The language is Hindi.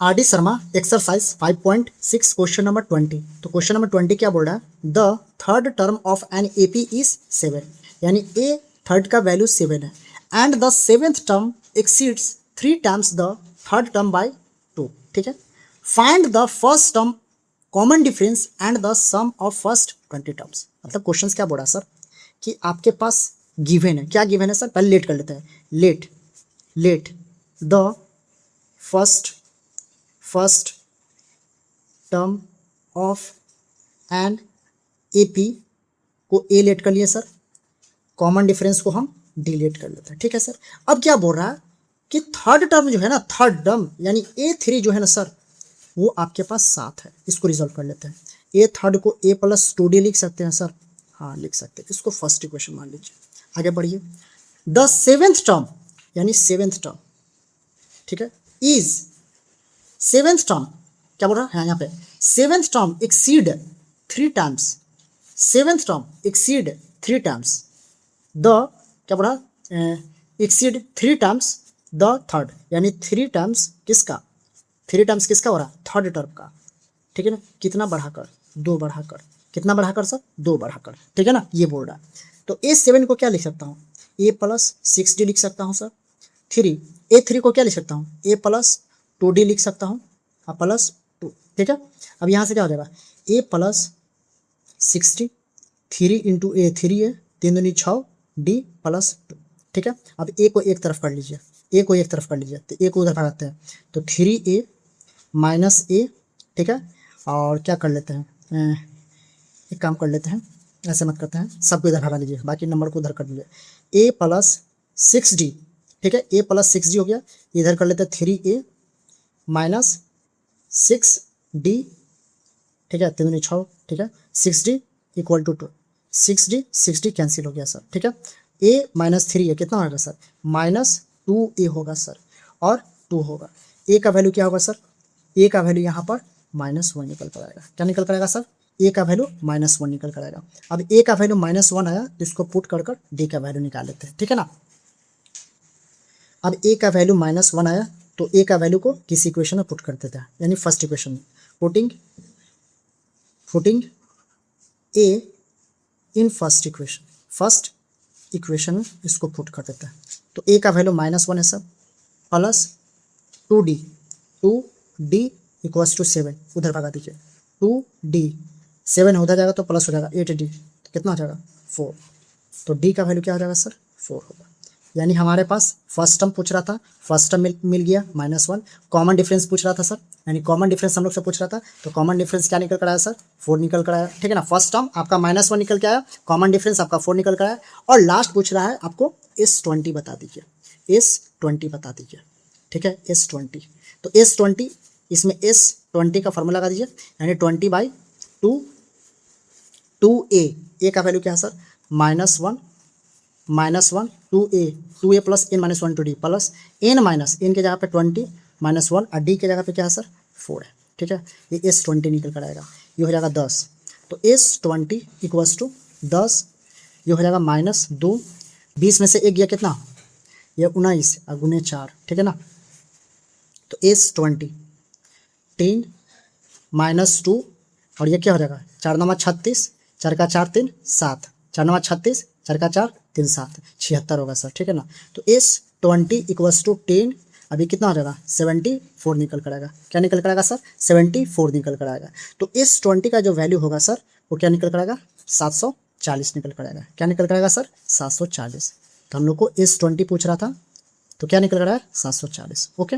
RD. Sharma exercise 5.6 question number 20। तो क्वेश्चन नंबर 20 क्या बोल रहा है, the third term of an AP is 7, यानी ए थर्ड का वैल्यू 7 है, and the seventh term exceeds 3 times the third term by 2। ठीक है, find the first term common difference and the sum of first 20 terms. मतलब क्वेश्चन क्या बोल रहा है सर कि आपके पास गिवन है, क्या गिवन है सर, पहले लेट कर लेते हैं, let the first term of an AP को ए लेट कर लिए सर, कॉमन डिफरेंस को हम डी लेट कर लेते हैं। ठीक है सर, अब क्या बोल रहा है कि थर्ड टर्म जो है ना, थर्ड टर्म यानी A3 जो है ना सर, वो आपके पास 7 है। इसको रिजॉल्व कर लेते हैं। ए थर्ड को a प्लस 2d लिख सकते हैं सर, हाँ लिख सकते हैं। इसको फर्स्ट इक्वेशन मान लीजिए। आगे बढ़िए, द सेवेंथ टर्म यानी सेवेंथ टर्म, ठीक है, इज सेवेंथ टर्म क्या बोल रहा है यहाँ पे, seventh term exceed 3 times, seventh term exceed 3 times the, क्या बोल रहा है, एक्सीड 3 टाइम्स द थर्ड, यानी 3 टाइम्स किसका, 3 टाइम्स किसका हो रहा है, थर्ड टर्म का। ठीक है ना, कितना बढ़ाकर, 2 बढ़ाकर, कितना बढ़ाकर सर, 2 बढ़ाकर। ठीक है ना, ये बोल रहा है। तो A7 को क्या लिख सकता हूँ, a प्लस 6d लिख सकता हूँ सर। A3 को क्या लिख सकता हूँ, a प्लस 2d लिख सकता हूँ, प्लस 2। ठीक है, अब यहाँ से क्या हो जाएगा, a प्लस 6d, 3 इंटू ए 3 है, 3 दूनी 6, d प्लस 2। ठीक है, अब a को एक तरफ कर लीजिए, a को एक तरफ कर लीजिए, तो a को उधर भगाते हैं, तो 3a माइनस a। ठीक है, और क्या कर लेते हैं, एक काम कर लेते हैं, ऐसे मत करते हैं, सबको इधर भगा लीजिए, बाकी नंबर को उधर कर लीजिए। a प्लस 6d, ठीक है, a प्लस 6d हो गया, इधर कर लेते हैं 3a माइनस 6d। ठीक है, 3 दूनी 6, ठीक है, 6d equal to 2, 6d cancel हो गया सर। ठीक है, a माइनस 3 है, कितना होगा सर, माइनस 2a होगा सर, और 2 होगा। a का वैल्यू क्या होगा सर, a का वैल्यू यहाँ पर -1 निकल कर आएगा। क्या निकल कर आएगा सर, a का वैल्यू -1 निकल कर आएगा। अब a का वैल्यू -1 आया, तो इसको पुट कर d का वैल्यू निकाल लेते हैं। ठीक है ना, अब a का वैल्यू -1 आया, तो a का वैल्यू को किस इक्वेशन में पुट कर देते हैं, यानी फर्स्ट इक्वेशन में, putting a in first equation में इसको पुट कर देते हैं। तो a का वैल्यू -1 है sir, plus 2d equals to 7, उधर भगा दीजिए, 2d 7 उधर जाएगा तो प्लस हो जाएगा 8d, तो कितना हो जाएगा 4। तो d का वैल्यू क्या हो जाएगा सर, 4 होगा। यानी हमारे पास फर्स्ट टर्म पूछ रहा था, फर्स्ट टर्म मिल गया -1, कॉमन डिफरेंस पूछ रहा था सर, यानी कॉमन डिफरेंस हम लोग से पूछ रहा था, तो कॉमन डिफरेंस क्या निकल कर आया सर, 4 निकल कर आया। ठीक है ना, फर्स्ट टर्म आपका -1 निकल के आया, कॉमन डिफरेंस आपका 4 निकल कर आया, और लास्ट पूछ रहा है आपको S20 बता दीजिए, S20 बता दीजिए। ठीक है, S20, तो S20, इसमें S20 का फॉर्मूला लगा दीजिए, यानी 20/2, 2a का वैल्यू क्या है sir, -1 2a plus n minus 1 2d plus n minus n के जगह पे 20 -1 और d के जगह पे क्या है सर, 4 है। ठीक है, ये S20 निकल कर आएगा, ये हो जाएगा 10। तो S20 इक्वल्स टू 10, ये हो जाएगा -2, 20 में से 1 गया कितना, ये 19 और गुने 4। ठीक है ना, तो S20 10 -2, और ये क्या हो जाएगा, 4 9 36, 4 का 4 3 7, 4 9 36, 4 का 4 3 7, 76 होगा सर। ठीक है ना, तो S20 इक्वल्स टू 10, अभी कितना हो जाएगा, 74 निकल कर आएगा। क्या निकल कर आएगा सर, 74 निकल कर आएगा। तो S20 का जो वैल्यू होगा सर, वो क्या निकल कर आएगा, 740 निकल कर आएगा। क्या निकल कर आएगा सर, 740। तो हम लोग को S20 पूछ रहा था, तो क्या निकल कर आया, 740। ओके।